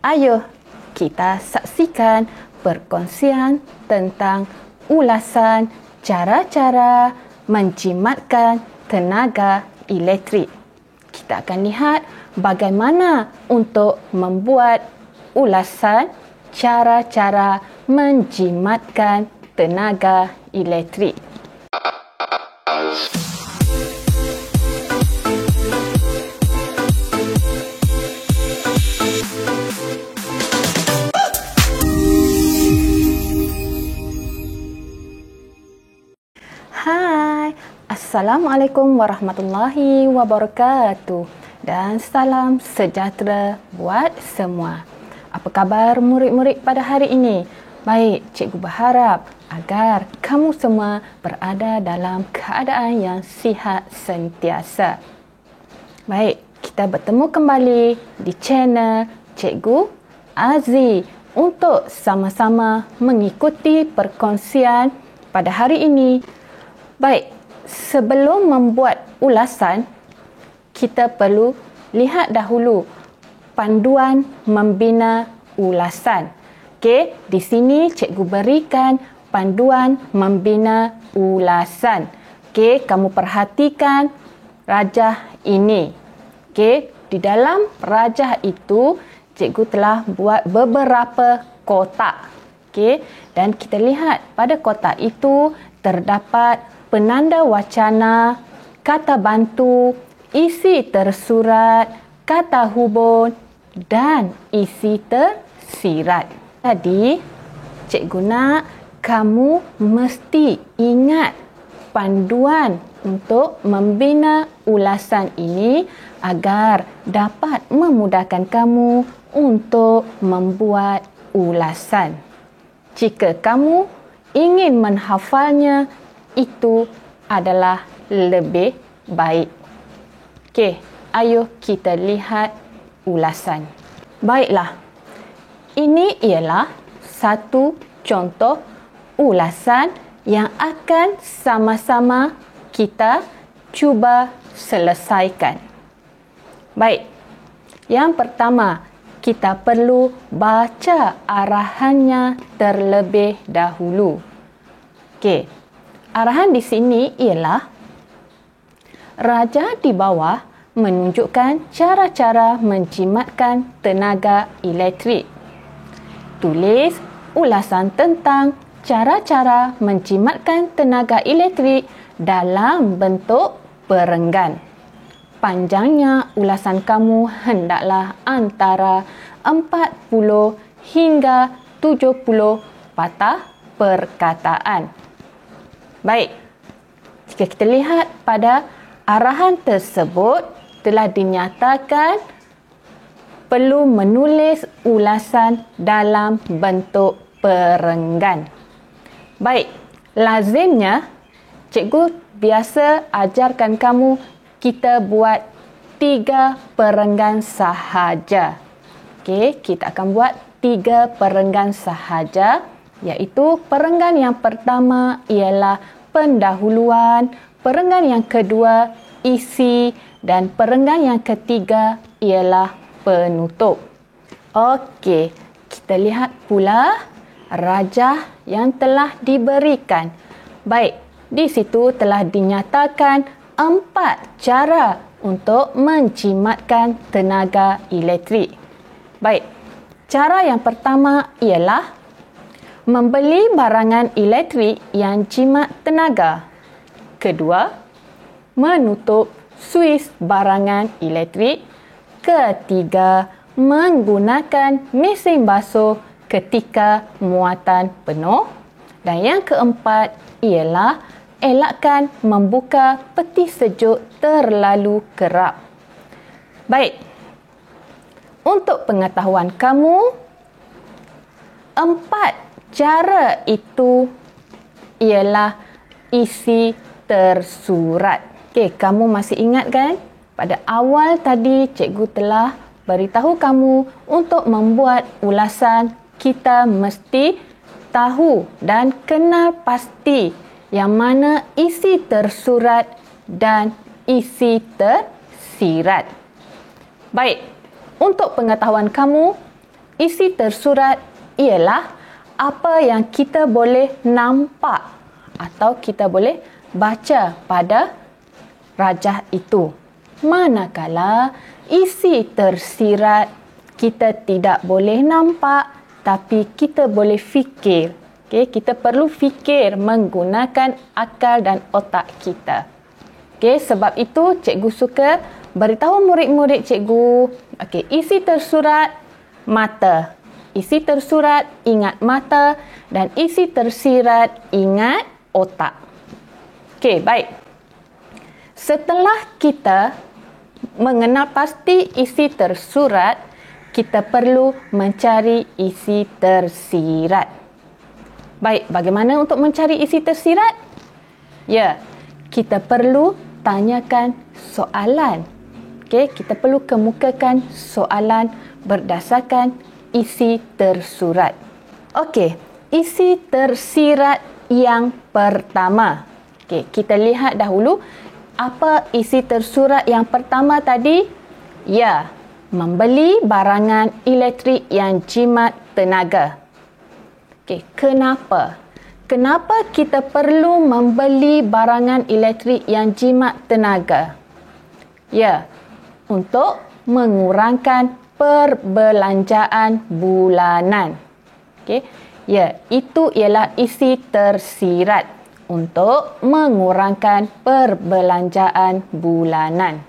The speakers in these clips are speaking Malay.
Ayo kita saksikan perkongsian tentang ulasan cara-cara menjimatkan tenaga elektrik. Kita akan lihat bagaimana untuk membuat ulasan cara-cara menjimatkan tenaga elektrik. Hai, Assalamualaikum warahmatullahi wabarakatuh dan salam sejahtera buat semua. Apa khabar murid-murid pada hari ini? Baik, cikgu berharap agar kamu semua berada dalam keadaan yang sihat sentiasa. Baik, kita bertemu kembali di channel Cikgu Azi untuk sama-sama mengikuti perkongsian pada hari ini. Baik, sebelum membuat ulasan, kita perlu lihat dahulu panduan membina ulasan. Okey, di sini cikgu berikan panduan membina ulasan. Okey, kamu perhatikan rajah ini. Okey, di dalam rajah itu cikgu telah buat beberapa kotak. Okey, dan kita lihat pada kotak itu terdapat penanda wacana, kata bantu, isi tersurat, kata hubung dan isi tersirat. Jadi, cikgu nak kamu mesti ingat panduan untuk membina ulasan ini agar dapat memudahkan kamu untuk membuat ulasan. Jika kamu ingin menghafalnya, itu adalah lebih baik. Okey, ayo kita lihat ulasan. Baiklah, ini ialah satu contoh ulasan yang akan sama-sama kita cuba selesaikan. Baik, yang pertama, kita perlu baca arahannya terlebih dahulu. Okey. Arahan di sini ialah raja di bawah menunjukkan cara-cara menjimatkan tenaga elektrik. Tulis ulasan tentang cara-cara menjimatkan tenaga elektrik dalam bentuk perenggan. Panjangnya ulasan kamu hendaklah antara 40 hingga 70 patah perkataan. Baik, jika kita lihat pada arahan tersebut telah dinyatakan perlu menulis ulasan dalam bentuk perenggan. Baik, lazimnya cikgu biasa ajarkan kamu kita buat 3 perenggan sahaja. Okey, kita akan buat 3 perenggan sahaja. Iaitu perenggan yang pertama ialah pendahuluan, perenggan yang kedua isi dan perenggan yang ketiga ialah penutup. Okey, kita lihat pula rajah yang telah diberikan. Baik, di situ telah dinyatakan 4 cara untuk menjimatkan tenaga elektrik. Baik, cara yang pertama ialah membeli barangan elektrik yang jimat tenaga. Kedua, menutup suis barangan elektrik. Ketiga, menggunakan mesin basuh ketika muatan penuh. Dan yang keempat ialah elakkan membuka peti sejuk terlalu kerap. Baik, untuk pengetahuan kamu, 4 cara itu ialah isi tersurat. Okey, kamu masih ingat kan? Pada awal tadi cikgu telah beritahu kamu untuk membuat ulasan kita mesti tahu dan kenal pasti yang mana isi tersurat dan isi tersirat. Baik, untuk pengetahuan kamu, isi tersurat ialah apa yang kita boleh nampak atau kita boleh baca pada rajah itu. Manakala isi tersirat kita tidak boleh nampak, tapi kita boleh fikir. Okay, kita perlu fikir menggunakan akal dan otak kita. Okay, sebab itu cikgu suka beritahu murid-murid cikgu, okay, isi tersurat mata, isi tersurat ingat mata, dan isi tersirat ingat otak. Okay, baik. Setelah kita mengenal pasti isi tersurat, kita perlu mencari isi tersirat. Baik, bagaimana untuk mencari isi tersirat? Ya, kita perlu tanyakan soalan. Okey, kita perlu kemukakan soalan berdasarkan isi tersurat. Okey, isi tersirat yang pertama. Okey, kita lihat dahulu apa isi tersurat yang pertama tadi? Ya, membeli barangan elektrik yang jimat tenaga. Okey, kenapa? Kenapa kita perlu membeli barangan elektrik yang jimat tenaga? Ya, untuk mengurangkan perbelanjaan bulanan. Okey, ya, itu ialah isi tersirat untuk mengurangkan perbelanjaan bulanan.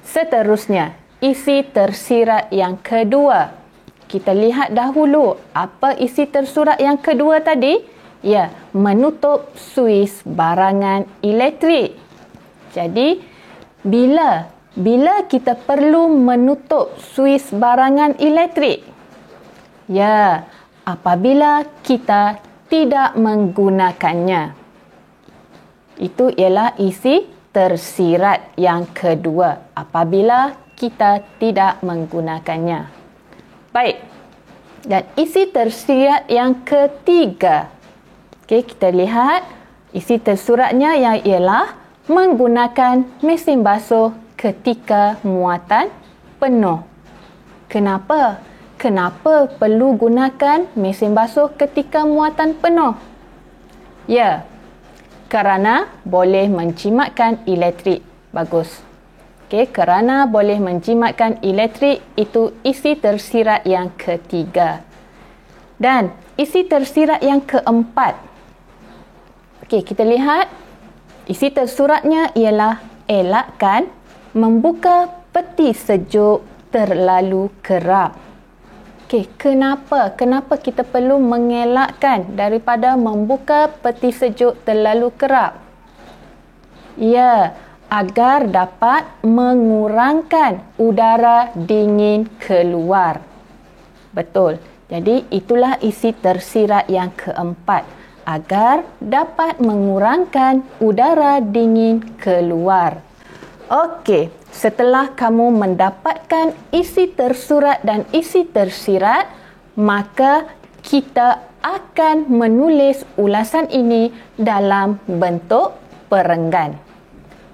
Seterusnya, isi tersirat yang kedua. Kita lihat dahulu apa isi tersurat yang kedua tadi? Ya, menutup suis barangan elektrik. Jadi, bila kita perlu menutup suis barangan elektrik? Ya, apabila kita tidak menggunakannya. Itu ialah isi tersirat yang kedua apabila kita tidak menggunakannya. Baik. Dan isi tersirat yang ketiga. Okey, kita lihat isi tersuratnya yang ialah menggunakan mesin basuh ketika muatan penuh. Kenapa? Kenapa perlu gunakan mesin basuh ketika muatan penuh? Ya, kerana boleh menjimatkan elektrik. Bagus. Okey, kerana boleh menjimatkan elektrik, itu isi tersirat yang ketiga. Dan isi tersirat yang keempat. Okey, kita lihat isi tersuratnya ialah elakkan membuka peti sejuk terlalu kerap. Okey, kenapa? Kenapa kita perlu mengelakkan daripada membuka peti sejuk terlalu kerap? Ya, agar dapat mengurangkan udara dingin keluar. Betul. Jadi, itulah isi tersirat yang keempat. Agar dapat mengurangkan udara dingin keluar. Okey, setelah kamu mendapatkan isi tersurat dan isi tersirat, maka kita akan menulis ulasan ini dalam bentuk perenggan.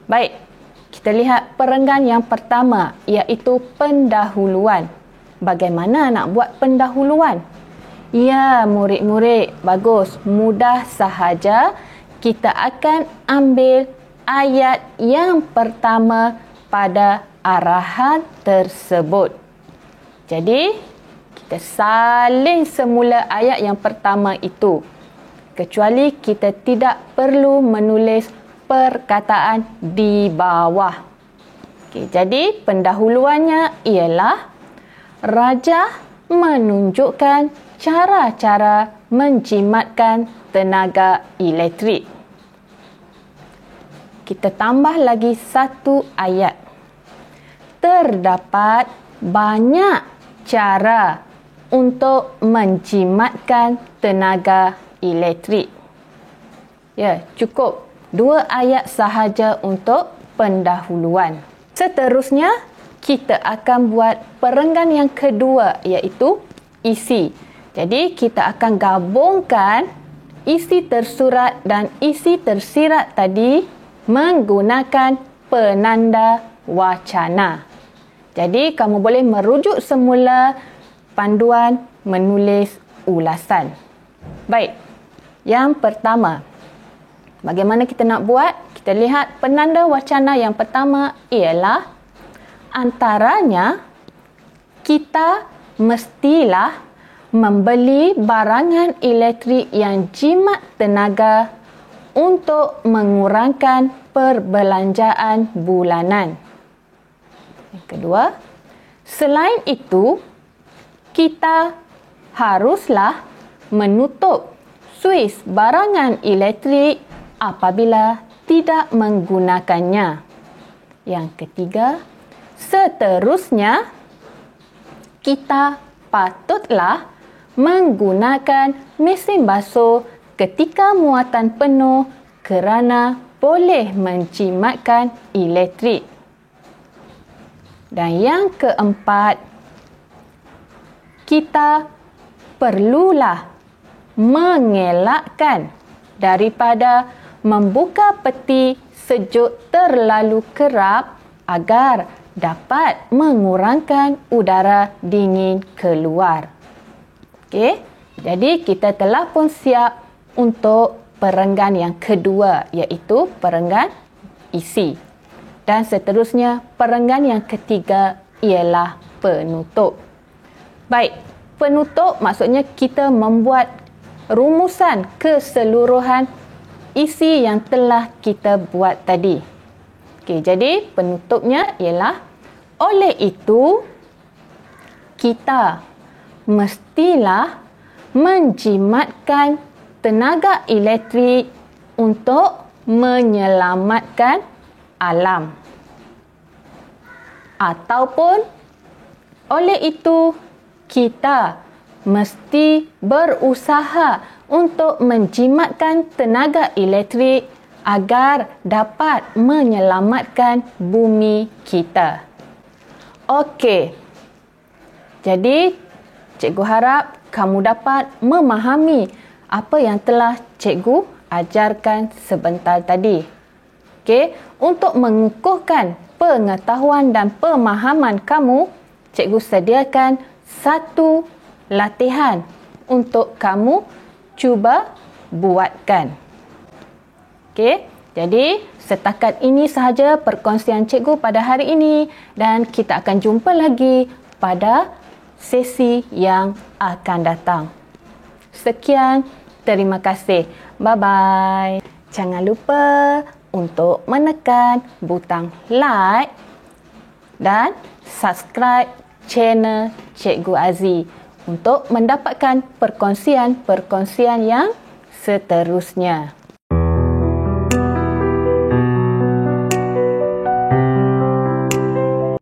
Baik, kita lihat perenggan yang pertama, iaitu pendahuluan. Bagaimana nak buat pendahuluan? Ya, murid-murid, bagus, mudah sahaja. Kita akan ambil ayat yang pertama pada arahan tersebut. Jadi, kita salin semula ayat yang pertama itu. Kecuali kita tidak perlu menulis perkataan di bawah. Okey, jadi pendahuluannya ialah Raja menunjukkan cara-cara menjimatkan tenaga elektrik. Kita tambah lagi satu ayat. Terdapat banyak cara untuk menjimatkan tenaga elektrik. Ya, cukup 2 ayat sahaja untuk pendahuluan. Seterusnya, kita akan buat perenggan yang kedua, iaitu isi. Jadi, kita akan gabungkan isi tersurat dan isi tersirat tadi menggunakan penanda wacana. Jadi, kamu boleh merujuk semula panduan menulis ulasan. Baik, yang pertama, bagaimana kita nak buat? Kita lihat penanda wacana yang pertama ialah antaranya kita mestilah membeli barangan elektrik yang jimat tenaga untuk mengurangkan perbelanjaan bulanan. Yang kedua, selain itu, kita haruslah menutup suis barangan elektrik apabila tidak menggunakannya. Yang ketiga, seterusnya, kita patutlah menggunakan mesin basuh ketika muatan penuh kerana boleh menjimatkan elektrik. Dan yang keempat, kita perlulah mengelakkan daripada membuka peti sejuk terlalu kerap agar dapat mengurangkan udara dingin keluar. Okey, jadi kita telah pun siap untuk perenggan yang kedua, iaitu perenggan isi. Dan seterusnya, perenggan yang ketiga ialah penutup. Baik, penutup maksudnya kita membuat rumusan keseluruhan isi yang telah kita buat tadi. Okey, jadi penutupnya ialah oleh itu kita mestilah menjimatkan tenaga elektrik untuk menyelamatkan alam. Ataupun oleh itu kita mesti berusaha untuk menjimatkan tenaga elektrik agar dapat menyelamatkan bumi kita. Okey. Jadi, cikgu harap kamu dapat memahami apa yang telah cikgu ajarkan sebentar tadi. Okey, untuk mengukuhkan pengetahuan dan pemahaman kamu, cikgu sediakan satu latihan untuk kamu cuba buatkan. Okey, jadi setakat ini sahaja perkongsian cikgu pada hari ini dan kita akan jumpa lagi pada sesi yang akan datang. Sekian, terima kasih. Bye-bye. Jangan lupa untuk menekan butang like dan subscribe channel Cikgu Azzi untuk mendapatkan perkongsian-perkongsian yang seterusnya.